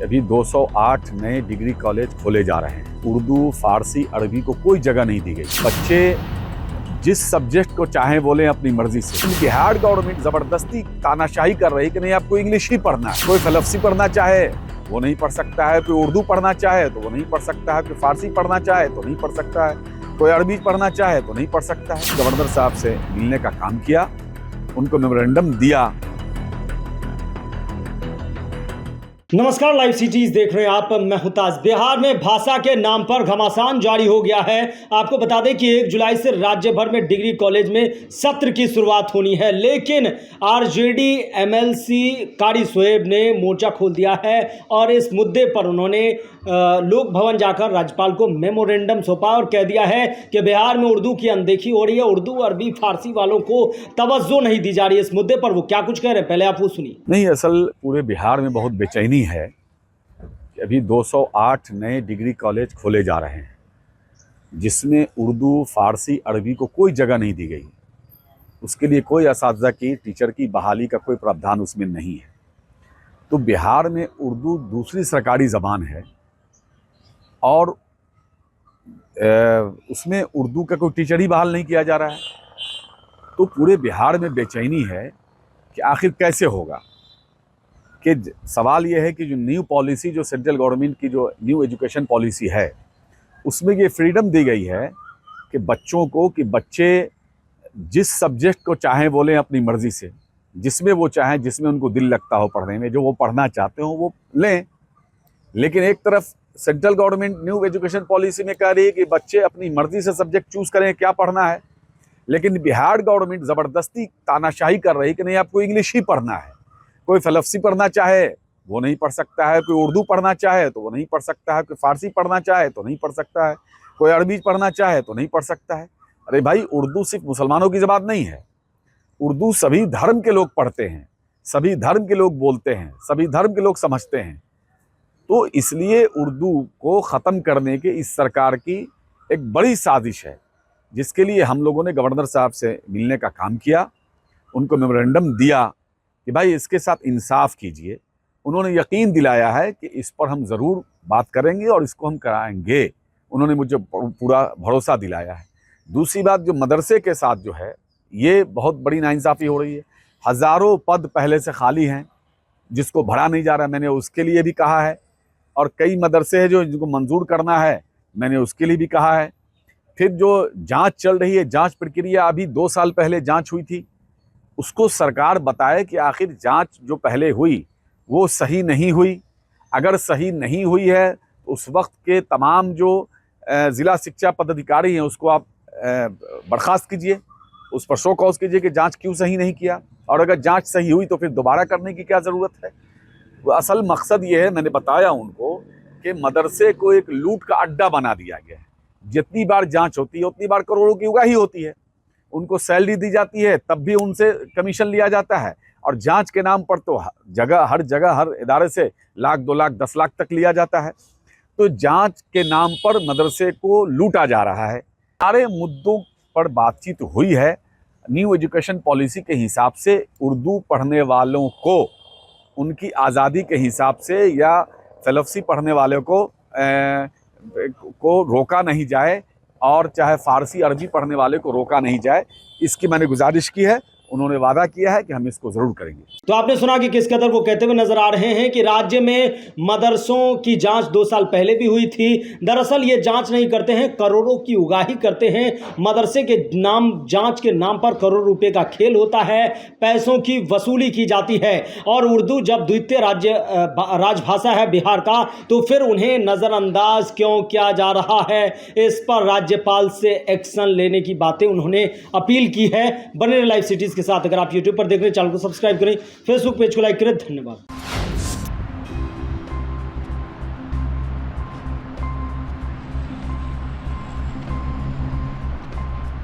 अभी 208 नए degree college खोले जा रहे हैं। उर्दू, फारसी, अरबी को कोई जगह नहीं दी गई। बच्चे जिस सब्जेक्ट को चाहे बोले अपनी मर्जी से। बिहार गवर्नमेंट जबरदस्ती तानाशाही कर रही है कि नहीं आपको इंग्लिश ही पढ़ना है। कोई फलसफी पढ़ना चाहे वो नहीं पढ़ सकता है, कोई उर्दू पढ़ना चाहे तो वो नहीं पढ़ सकता है, कोई फारसी पढ़ना चाहे तो नहीं पढ़ सकता है, कोई अरबी पढ़ना चाहे तो नहीं पढ़ सकता है। गवर्नर साहब से मिलने का काम किया, उनको मेमोरेंडम दिया। नमस्कार, लाइव सिटीज देख रहे हैं आप। मैं हूं ताज। बिहार में भाषा के नाम पर घमासान जारी हो गया है। आपको बता दें कि 1 जुलाई से राज्य भर में डिग्री कॉलेज में सत्र की शुरुआत होनी है, लेकिन आरजेडी एमएलसी कारी शोएब ने मोर्चा खोल दिया है और इस मुद्दे पर उन्होंने लोक भवन जाकर राज्यपाल को मेमोरेंडम सौंपा और कह दिया है कि बिहार में उर्दू की अनदेखी हो रही है, उर्दू, अरबी, फारसी वालों को तवज्जो नहीं दी जा रही है। इस मुद्दे पर वो क्या कुछ कह रहे हैं, पहले आप वो सुनिए। नहीं, असल पूरे बिहार में बहुत बेचैनी है कि अभी 208 नए डिग्री कॉलेज खोले जा रहे हैं, जिसमें उर्दू, फारसी, अरबी को कोई जगह नहीं दी गई। उसके लिए कोई असातिज़ा की, टीचर की बहाली का कोई प्रावधान उसमें नहीं है। तो बिहार में उर्दू दूसरी सरकारी ज़बान है और उसमें उर्दू का कोई टीचर ही बहाल नहीं किया जा रहा है। तो पूरे बिहार में बेचैनी है कि आखिर कैसे होगा। कि सवाल ये है कि जो न्यू पॉलिसी, जो सेंट्रल गवर्नमेंट की जो न्यू एजुकेशन पॉलिसी है, उसमें ये फ्रीडम दी गई है कि बच्चों को, कि बच्चे जिस सब्जेक्ट को चाहें बोलें अपनी मर्ज़ी से, जिसमें वो चाहें, जिसमें उनको दिल लगता हो पढ़ने में, जो वो पढ़ना चाहते हो वो लें। लेकिन एक तरफ central government new education policy में कह रही है कि बच्चे अपनी मर्ज़ी से सब्जेक्ट चूज़ करें क्या पढ़ना है, लेकिन बिहार गवर्नमेंट ज़बरदस्ती तानाशाही कर रही है कि नहीं आपको इंग्लिश ही पढ़ना है। कोई फलसफी पढ़ना चाहे वो नहीं पढ़ सकता है, कोई उर्दू पढ़ना चाहे तो वो नहीं पढ़ सकता है, कोई फारसी पढ़ना चाहे तो नहीं पढ़ सकता है, कोई अरबी पढ़ना चाहे तो नहीं पढ़ सकता है। अरे भाई, उर्दू सिर्फ मुसलमानों की ज़बान नहीं है। उर्दू सभी धर्म के लोग पढ़ते हैं, सभी धर्म के लोग बोलते हैं, सभी धर्म के लोग समझते हैं। तो इसलिए उर्दू को ख़त्म करने की इस सरकार की एक बड़ी साजिश है, जिसके लिए हम लोगों ने गवर्नर साहब से मिलने का काम किया, उनको मेमोरेंडम दिया कि भाई इसके साथ इंसाफ कीजिए। उन्होंने यकीन दिलाया है कि इस पर हम ज़रूर बात करेंगे और इसको हम कराएंगे। उन्होंने मुझे पूरा भरोसा दिलाया है। दूसरी बात, जो मदरसे के साथ जो है, ये बहुत बड़ी नाइंसाफ़ी हो रही है। हज़ारों पद पहले से खाली हैं जिसको भरा नहीं जा रहा। मैंने उसके लिए भी कहा है, और कई मदरसे हैं जो जिनको मंजूर करना है, मैंने उसके लिए भी कहा है। फिर जो जांच चल रही है, जांच प्रक्रिया, अभी 2 साल पहले जांच हुई थी, उसको सरकार बताए कि आखिर जांच जो पहले हुई वो सही नहीं हुई। अगर सही नहीं हुई है तो उस वक्त के तमाम जो ज़िला शिक्षा पदाधिकारी हैं उसको आप बर्खास्त कीजिए, उस पर शो कॉज कीजिए कि जांच क्यों सही नहीं किया, और अगर जांच सही हुई तो फिर दोबारा करने की क्या ज़रूरत है। तो असल मकसद ये है, मैंने बताया उनको, कि मदरसे को एक लूट का अड्डा बना दिया गया है। जितनी बार जांच होती है उतनी बार करोड़ों की उगाही होती है। उनको सैलरी दी जाती है, तब भी उनसे कमीशन लिया जाता है, और जांच के नाम पर तो हर जगह हर इदारे से लाख, 2 लाख, 10 लाख तक लिया जाता है। तो जांच के नाम पर मदरसे को लूटा जा रहा है। सारे मुद्दों पर बातचीत हुई है। न्यू एजुकेशन पॉलिसी के हिसाब से उर्दू पढ़ने वालों को उनकी आज़ादी के हिसाब से, या फलसफी पढ़ने वालों को रोका नहीं जाए, और चाहे फारसी, अरबी पढ़ने वाले को रोका नहीं जाए। इसकी मैंने गुजारिश की है। उन्होंने वादा किया है कि हम इसको ज़रूर करेंगे। तो आपने सुना कि किस कदर वो कहते हुए नजर आ रहे हैं कि राज्य में मदरसों की जांच 2 साल पहले भी हुई थी। दरअसल ये जांच नहीं करते हैं, करोड़ों की उगाही करते हैं। मदरसे के नाम, जांच के नाम पर करोड़ रुपए का खेल होता है, पैसों की वसूली की जाती है। और उर्दू जब द्वितीय राजभाषा है बिहार का, तो फिर उन्हें नज़रअंदाज क्यों किया जा रहा है। इस पर राज्यपाल से एक्शन लेने की बातें उन्होंने अपील की है। बने रहिए लाइव सिटीज के साथ। अगर आप यूट्यूब पर देख रहे हैं, चैनल को सब्सक्राइब करें, फेसबुक पेज को लाइक करें। धन्यवाद।